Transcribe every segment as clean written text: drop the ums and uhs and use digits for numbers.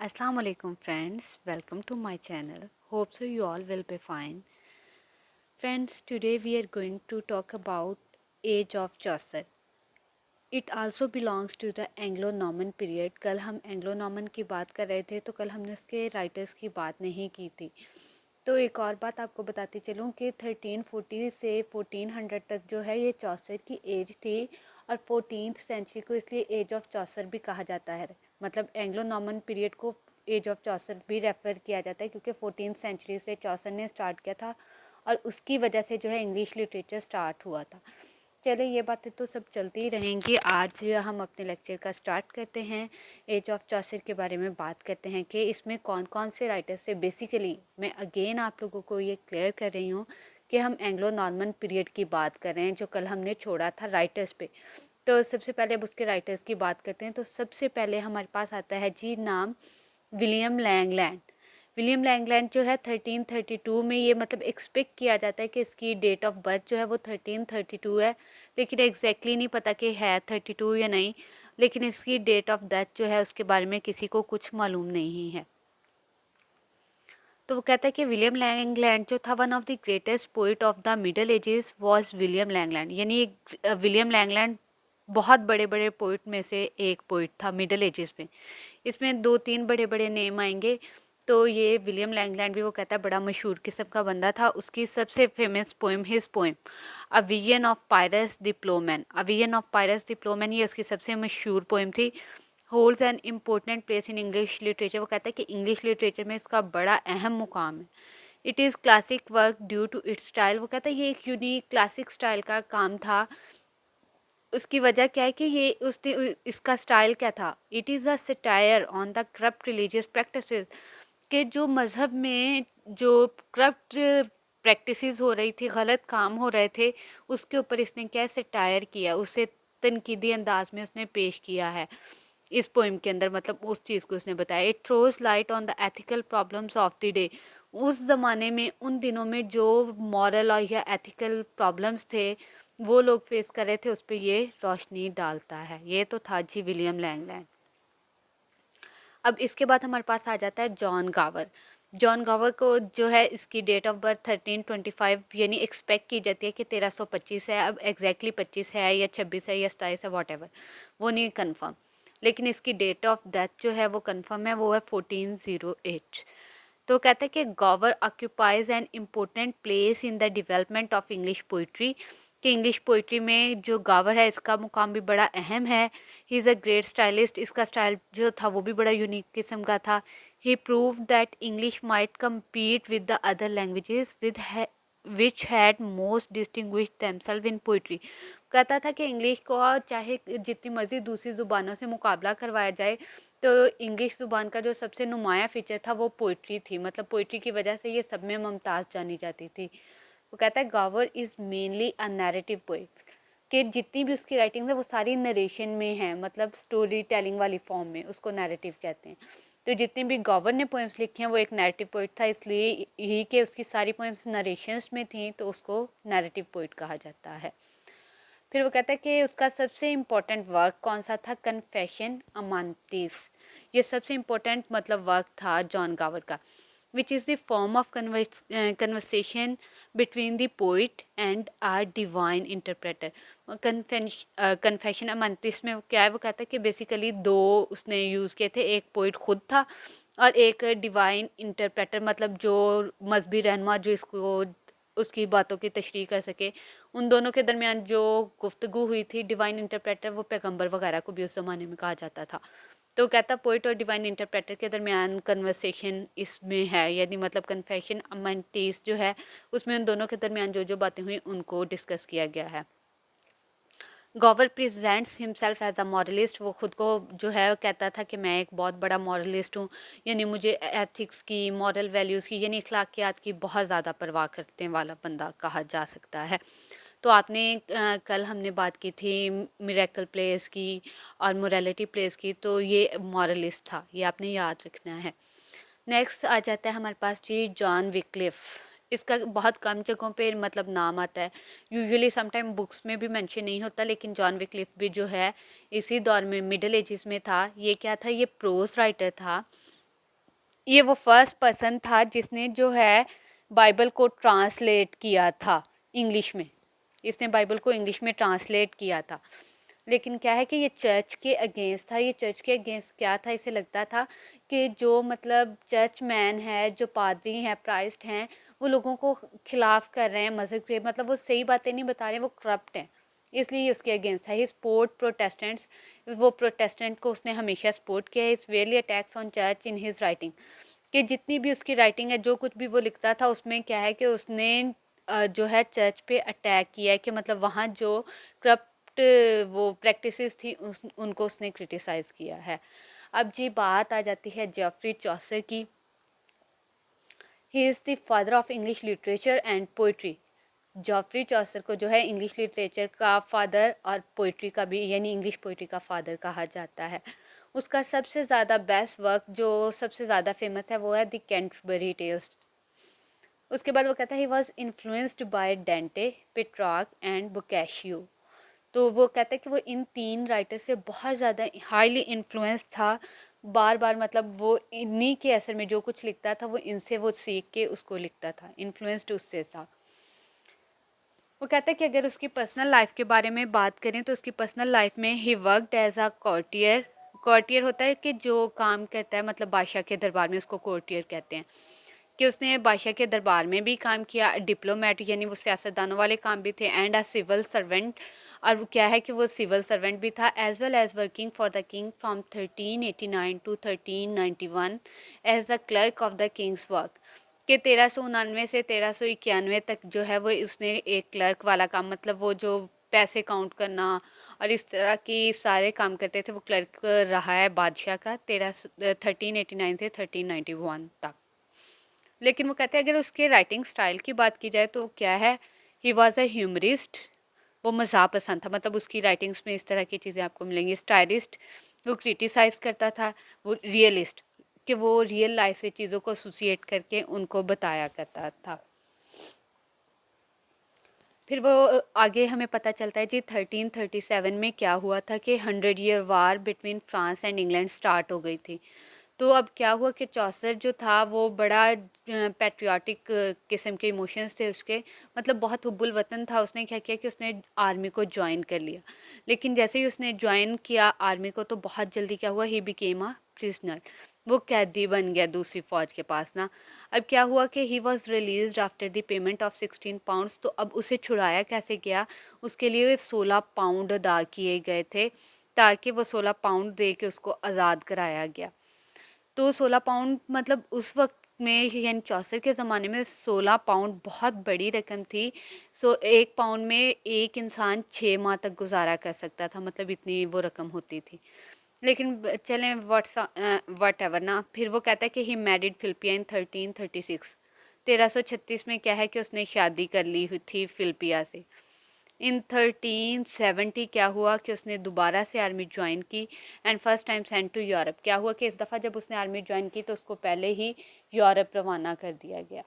Assalamu alaikum friends, welcome to my channel. Hope so you all will be fine. Friends, today we are going to talk about age of Chaucer. It also belongs to the Anglo-Norman period. कल हम Anglo-Norman की बात कर रहे थे तो कल हमने उसके राइटर्स की बात नहीं की थी। तो एक और बात आपको बताती चलूँ कि 1340 से 1400 तक जो है ये चौसर की एज थी और 14th सेंचुरी को इसलिए एज ऑफ चौसर भी कहा जाता है। मतलब एंग्लो नॉर्मन पीरियड को एज ऑफ चौसर भी रेफ़र किया जाता है क्योंकि 14th सेंचुरी से चौसर ने स्टार्ट किया था और उसकी वजह से जो है इंग्लिश लिटरेचर स्टार्ट हुआ था। चलिए ये बातें तो सब चलती ही रहेंगी। आज हम अपने लेक्चर का स्टार्ट करते हैं। एज ऑफ चौसर के बारे में बात करते हैं कि इसमें कौन कौन से राइटर्स से बेसिकली मैं अगेन आप लोगों को ये क्लियर कर रही हूँ कि हम एंग्लो नॉर्मन पीरियड की बात कर रहे हैं जो कल हमने छोड़ा था राइटर्स पे। तो सबसे पहले अब उसके राइटर्स की बात करते हैं। तो सबसे पहले हमारे पास आता है जी नाम विलियम लैंगलैंड। विलियम लैंगलैंड जो है 1332 में, ये मतलब एक्सपेक्ट किया जाता है कि इसकी डेट ऑफ बर्थ जो है वो 1332 है, लेकिन एग्जैक्टली नहीं पता कि है 32 या नहीं। लेकिन इसकी डेट ऑफ डेथ जो है उसके बारे में किसी को कुछ मालूम नहीं है। तो वो कहता है कि विलियम लैंगलैंड जो था one of the greatest poet of the middle edges was William Langland, यानी विलियम लैंगलैंड बहुत बड़े बड़े पोइट में से एक पोइट था मिडल एजेस में। इसमें दो तीन बड़े बड़े नेम आएंगे। तो ये विलियम लैंगलैंड भी वो कहता है बड़ा मशहूर किस्म का बंदा था। उसकी सबसे famous poem his poem a vision of Piers Plowman. A vision of Piers Plowman ये उसकी सबसे मशहूर पोएम थी। Holds an important place in English literature. वो कहता है कि इंग्लिश लिटरेचर में इसका बड़ा अहम मुकाम है। It is classic work due to its style. वो कहता है ये एक यूनिक क्लासिक स्टाइल का काम था। उसकी वजह क्या है कि ये उसने इसका स्टाइल क्या था। It is a satire on the corrupt religious practices, कि जो मज़हब में जो करप्ट प्रैक्टिसेस हो रही थी, गलत काम हो रहे थे, उसके ऊपर इसने क्या सटायर किया, उसे तनकीदी अंदाज में उसने पेश किया है इस पोइम के अंदर। मतलब उस चीज़ को उसने बताया। It throws light on the ethical problems of the day. उस ज़माने में उन दिनों में जो मॉरल और या एथिकल प्रॉब्लम्स थे वो लोग फेस कर रहे थे, उस पर ये रोशनी डालता है। ये तो था जी विलियम लैंगलैंड। अब इसके बाद हमारे पास आ जाता है जॉन गावर। जॉन गावर को जो है इसकी डेट ऑफ बर्थ 1325 यानी एक्सपेक्ट की जाती है कि 1325 है। अब एग्जैक्टली 25 है या 26 है या 27 है, वॉट एवर, वो नहीं कन्फर्म। लेकिन इसकी डेट ऑफ डेथ जो है वो कन्फर्म है, वो है 1408। तो कहते हैं कि Gower occupies N important place in the development of English poetry. कि इंग्लिश पोइट्री में जो गावर है इसका मुकाम भी बड़ा अहम है। He is a great stylist. इसका स्टाइल जो था वो भी बड़ा यूनिक किस्म का था। He prove that English might compete with the other languages with which had most distinguish themselves in poetry. कहता था कि इंग्लिश को चाहे जितनी मर्जी दूसरी ज़ुबानों से मुकाबला करवाया जाए, तो इंग्लिश ज़ुबान का जो सबसे नुमाया फीचर था वो पोइट्री थी। मतलब पोइट्री की वजह से ये सब में मुमताज़ जानी जाती थी। वो कहता है Gower is mainly a narrative poet, कि जितनी भी उसकी राइटिंग है वो सारी नरेशन में है, मतलब स्टोरी टेलिंग वाली फॉर्म में, उसको नैरेटिव कहते हैं। तो जितनी भी गावर ने पोएम्स लिखी हैं वो एक नैरेटिव पोइट था, इसलिए ही कि उसकी सारी पोएम्स नरेशंस में थी तो उसको नैरेटिव पोइट कहा जाता है। फिर वो कहता है कि उसका सबसे इम्पोर्टेंट वर्क कौन सा था, कन्फेशन अमांतिस। ये सबसे इम्पोर्टेंट मतलब वर्क था जॉन गावर का, which is the form of conversation between the poet and our divine interpreter. Confessio Amantis में क्या है, वो कहता है कि बेसिकली दो उसने यूज़ किए थे। एक पोइट खुद था और एक डिवाइन इंटरप्रेटर, मतलब जो मजहबी रहनुमा जो इसको उसकी बातों की तशरीह कर सके। उन दोनों के दरमियान जो गुफ्तगू हुई थी, डिवाइन इंटरप्रेटर वो पैगंबर वगैरह को भी उस ज़माने में कहा जाता था। तो कहता पोइट और डिवाइन इंटरप्रेटर के दरमियान कन्वर्सेशन इसमें है, यानी मतलब कन्फेशन अमेंटीज जो है उसमें उन दोनों के दरमियान जो जो बातें हुई उनको डिस्कस किया गया है। Gower presents himself as a moralist. वो खुद को जो है कहता था कि मैं एक बहुत बड़ा मॉरलिस्ट हूँ, यानी मुझे एथिक्स की, मॉरल वैल्यूज़ की, यानी अखलाकियात की बहुत ज़्यादा परवाह करने वाला बंदा कहा जा सकता है। तो आपने कल हमने बात की थी मिरेकल प्लेस की और मोरालिटी प्लेस की, तो ये मॉरलिस्ट था, ये आपने याद रखना है। नेक्स्ट आ जाता है हमारे पास जी जॉन विक्लिफ। इसका बहुत कम जगहों पे मतलब नाम आता है, यूजुअली समटाइम बुक्स में भी मेंशन नहीं होता, लेकिन जॉन विक्लिफ भी जो है इसी दौर में मिडिल एजेस में था। ये क्या था, ये प्रोज राइटर था। ये वो फर्स्ट पर्सन था जिसने जो है बाइबल को ट्रांसलेट किया था इंग्लिश में। इसने बाइबल को इंग्लिश में ट्रांसलेट किया था। लेकिन क्या है कि ये चर्च के अगेंस्ट था। ये चर्च के अगेंस्ट क्या था, इसे लगता था कि जो मतलब चर्च मैन है, जो पादरी हैं, प्राइस्ट हैं, वो लोगों को खिलाफ कर रहे हैं मज़हब के, मतलब वो सही बातें नहीं बता रहे हैं, वो करप्ट हैं। इसलिए उसके अगेंस्ट है। ही सपोर्ट प्रोटेस्टेंट्स। वो प्रोटेस्टेंट को उसने हमेशा सपोर्ट किया है। It's very attacks on church in his writing. कि जितनी भी उसकी राइटिंग है, जो कुछ भी वो लिखता था, उसमें क्या है कि उसने जो है चर्च पे अटैक किया है, कि मतलब वहाँ जो करप्ट वो प्रैक्टिसेस थी उनको उसने क्रिटिसाइज़ किया है। अब जी बात आ जाती है जेफरी चौसर की। He is the father of English literature and poetry. Geoffrey Chaucer को जो है इंग्लिश लिटरेचर का फादर और पोइट्री का भी, यानी इंग्लिश पोइट्री का फादर कहा जाता है। उसका सबसे ज़्यादा बेस्ट वर्क जो सबसे ज़्यादा फेमस है वो है द कैंटरबरी टेल्स। उसके बाद वो कहता है he was influenced by Dante, Petrarch and Boccaccio. तो वो कहता है कि वो इन तीन राइटर से बहुत ज़्यादा हाईली इन्फ्लुएंस था। बार बार मतलब वो इन्हीं के असर में जो कुछ लिखता था वो इनसे वो सीख के उसको लिखता था, इन्फ्लुएंस्ड उससे था। वो कहता है कि अगर उसकी पर्सनल लाइफ के बारे में बात करें तो उसकी पर्सनल लाइफ में he worked as a courtier. Courtier होता है कि जो काम करता है, मतलब बादशाह के दरबार में उसको कोर्टियर कहते हैं। कि उसने बादशाह के दरबार में भी काम किया, डिप्लोमेट यानी वो सियासतदानों वाले काम भी थे, एंड अ सिविल सर्वेंट। और वो क्या है कि वो सिविल सर्वेंट भी था, as well as working for the king from 1389 to 1391 as a clerk of the king's work. कि 1399 से 1391 तक जो है वो उसने एक क्लर्क वाला काम, मतलब वो जो पैसे काउंट करना और इस तरह की सारे काम करते थे, वो क्लर्क रहा है बादशाह का 1389 से 1391 तक। लेकिन वो कहते हैं अगर उसके राइटिंग स्टाइल की बात की जाए तो क्या है, ही वॉज अ ह्यूमरिस्ट। वो मज़ाक पसंद था, मतलब उसकी राइटिंग्स में इस तरह की चीज़ें आपको मिलेंगी। स्टाइलिस्ट, वो क्रिटिसाइज़ करता था। वो रियलिस्ट, कि वो रियल लाइफ से चीज़ों को एसोसिएट करके उनको बताया करता था। फिर वो आगे हमें पता चलता है जी 1337 में क्या हुआ था कि 100 year war between France and England start हो गई थी। तो अब क्या हुआ कि चौसर जो था वो बड़ा पैट्रियाटिक किस्म के इमोशंस थे उसके, मतलब बहुत हुब्बुल वतन था। उसने क्या किया कि उसने आर्मी को ज्वाइन कर लिया। लेकिन जैसे ही उसने ज्वाइन किया आर्मी को तो बहुत जल्दी क्या हुआ, ही बिकेम अ प्रिजनर। वो कैदी बन गया दूसरी फौज के पास ना। अब क्या हुआ कि he was release after the payment of 16 pounds. तो अब उसे छुड़ाया कैसे गया, उसके लिए 16 पाउंड अदा किए गए थे, ताकि वो 16 पाउंड दे के उसको आज़ाद कराया गया। तो 16 पाउंड मतलब उस वक्त में, यानी चौसर के ज़माने में 16 पाउंड बहुत बड़ी रकम थी। एक पाउंड में एक इंसान 6 माह तक गुजारा कर सकता था, मतलब इतनी वो रकम होती थी। लेकिन चलें वट एवर ना। फिर वो कहता है कि ही मैरिड फिलिपिया इन 1336। 1336 में क्या है कि उसने शादी कर ली हुई थी फिलिपिया से। इन 1370 क्या हुआ कि उसने दोबारा से आर्मी ज्वाइन की and first time send to Europe. क्या हुआ कि इस दफ़ा जब उसने आर्मी ज्वाइन की तो उसको पहले ही यूरोप रवाना कर दिया गया।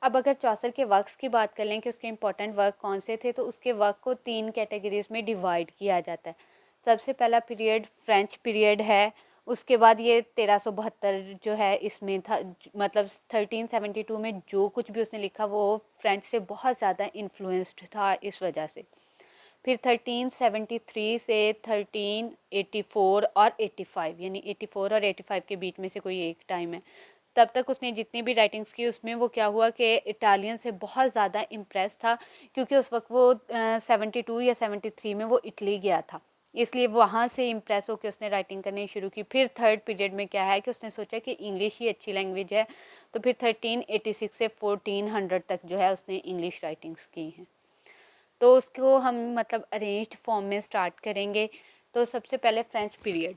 अब अगर चौसर के वर्क्स की बात कर लें कि उसके इंपॉर्टेंट वर्क कौन से थे, तो उसके वर्क को 3 कैटेगरीज में डिवाइड किया जाता है। सबसे पहला पीरियड फ्रेंच पीरियड है। उसके बाद ये 1372 जो है इसमें था, मतलब 1372 में जो कुछ भी उसने लिखा वो फ्रेंच से बहुत ज़्यादा इन्फ्लुएंस्ड था इस वजह से। फिर 1373 से 1384 और 85, यानी 84 और 85 के बीच में से कोई एक टाइम है। तब तक उसने जितनी भी राइटिंग्स की उसमें वो क्या हुआ कि इटालियन से बहुत ज़्यादा इम्प्रेस था, क्योंकि उस वक्त वो 72 या 73 में वो इटली गया था। इसलिए वहाँ से इम्प्रेस होकर उसने राइटिंग करनी शुरू की। फिर थर्ड पीरियड में क्या है कि उसने सोचा कि इंग्लिश ही अच्छी लैंग्वेज है, तो फिर 1386 से 1400 तक जो है उसने इंग्लिश राइटिंग्स की हैं। तो उसको हम मतलब अरेंज्ड फॉर्म में स्टार्ट करेंगे। तो सबसे पहले फ्रेंच पीरियड।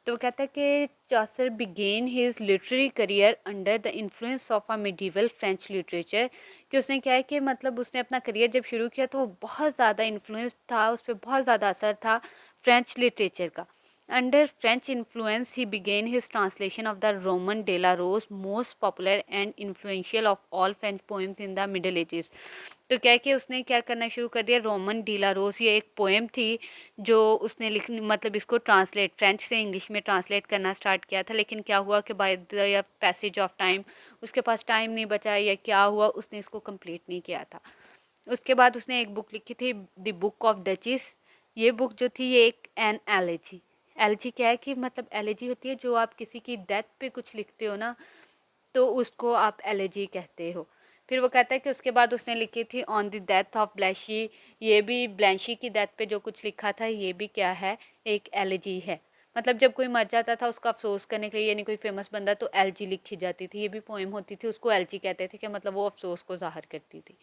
तो कहता है कि Chaucer began his literary career under the influence of a medieval French literature. कि उसने क्या है कि मतलब उसने अपना करियर जब शुरू किया तो वो बहुत ज़्यादा इन्फ्लुएंस था, उस पर बहुत ज़्यादा असर था फ्रेंच लिटरेचर का। Under French influence, he began his translation of the Roman de la Rose, most popular and influential of all French poems in the Middle Ages. तो क्या है कि उसने क्या करना शुरू कर दिया, रोमन डी ला रोज, ये एक पोएम थी जो उसने लिख मतलब इसको ट्रांसलेट फ्रेंच से इंग्लिश में ट्रांसलेट करना स्टार्ट किया था। लेकिन क्या हुआ कि by the passage of time उसके पास टाइम नहीं बचा या क्या हुआ, उसने इसको कंप्लीट नहीं किया था। उसके बाद उसने एक बुक लिखी थी, द बुक ऑफ डचेस। ये बुक जो थी ये एक एन एलेजी, एलजी क्या है कि मतलब एलजी होती है जो आप किसी की डेथ पे कुछ लिखते हो ना, तो उसको आप एलजी कहते हो। फिर वो कहता है कि उसके बाद उसने लिखी थी ऑन द डेथ ऑफ ब्लैशी, ये भी ब्लैंशी की डेथ पे जो कुछ लिखा था ये भी क्या है, एक एलजी है। मतलब जब कोई मर जाता था उसका अफसोस करने के लिए, यानी कोई फेमस बंदा, तो एलजी लिखी जाती थी। ये भी पोएम होती थी, उसको एलजी कहते थे कि मतलब वो अफसोस को जाहिर करती थी।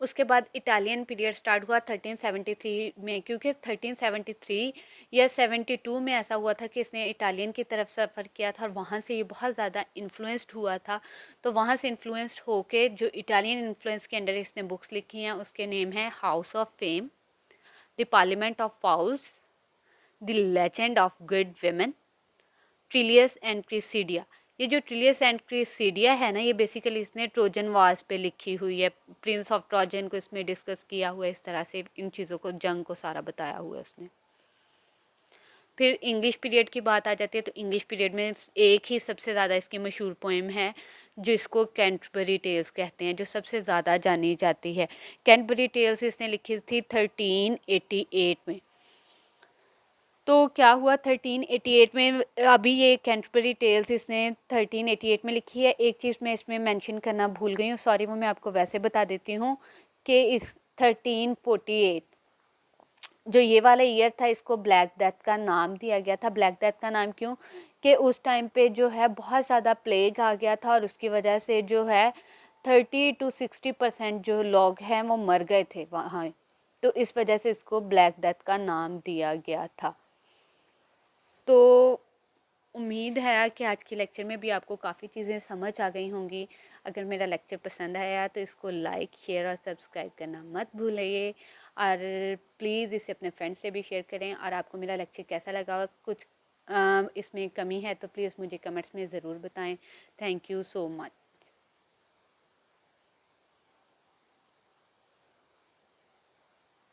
उसके बाद इटालियन पीरियड स्टार्ट हुआ 1373 में, क्योंकि 1373 या 72 में ऐसा हुआ था कि इसने इटालियन की तरफ सफ़र किया था और वहाँ से ये बहुत ज़्यादा इन्फ्लुएंस्ड हुआ था। तो वहाँ से इन्फ्लुएंस्ड होके जो इटालियन इन्फ्लुएंस के अंडर इसने बुक्स लिखी हैं उसके नेम है House of Fame, the Parliament of Fowls, the Legend of Good Women, Troilus and Criseyde. ये जो ट्रिलियस एंड क्रिसिडिया है ना, ये बेसिकली इसने ट्रोजन वार्स पे लिखी हुई है। प्रिंस ऑफ ट्रोजन को इसमें डिस्कस किया हुआ है, इस तरह से इन चीज़ों को, जंग को सारा बताया हुआ है उसने। फिर इंग्लिश पीरियड की बात आ जाती है, तो इंग्लिश पीरियड में एक ही सबसे ज़्यादा इसकी मशहूर पोएम है जिसको कैंटरबरी टेल्स कहते हैं, जो सबसे ज़्यादा जानी जाती है। कैंटरबरी टेल्स इसने लिखी थी 1388 में। तो क्या हुआ 1388 में, अभी ये कैंटरबरी टेल्स इसने 1388 में लिखी है। एक चीज़ मैं इसमें मेंशन करना भूल गई हूँ, सॉरी, वो मैं आपको वैसे बता देती हूँ कि इस 1348 जो ये वाला ईयर था इसको ब्लैक डेथ का नाम दिया गया था। ब्लैक डेथ का नाम क्यों, कि उस टाइम पे जो है बहुत ज़्यादा प्लेग आ गया था और उसकी वजह से जो है 30 to 60% जो लोग हैं वो मर गए थे वहाँ। तो इस वजह से इसको ब्लैक डेथ का नाम दिया गया था। तो उम्मीद है कि आज के लेक्चर में भी आपको काफ़ी चीज़ें समझ आ गई होंगी। अगर मेरा लेक्चर पसंद आया तो इसको लाइक, शेयर और सब्सक्राइब करना मत भूलिए, और प्लीज़ इसे अपने फ्रेंड्स से भी शेयर करें। और आपको मेरा लेक्चर कैसा लगा, कुछ इसमें कमी है तो प्लीज़ मुझे कमेंट्स में ज़रूर बताएं। Thank you so much.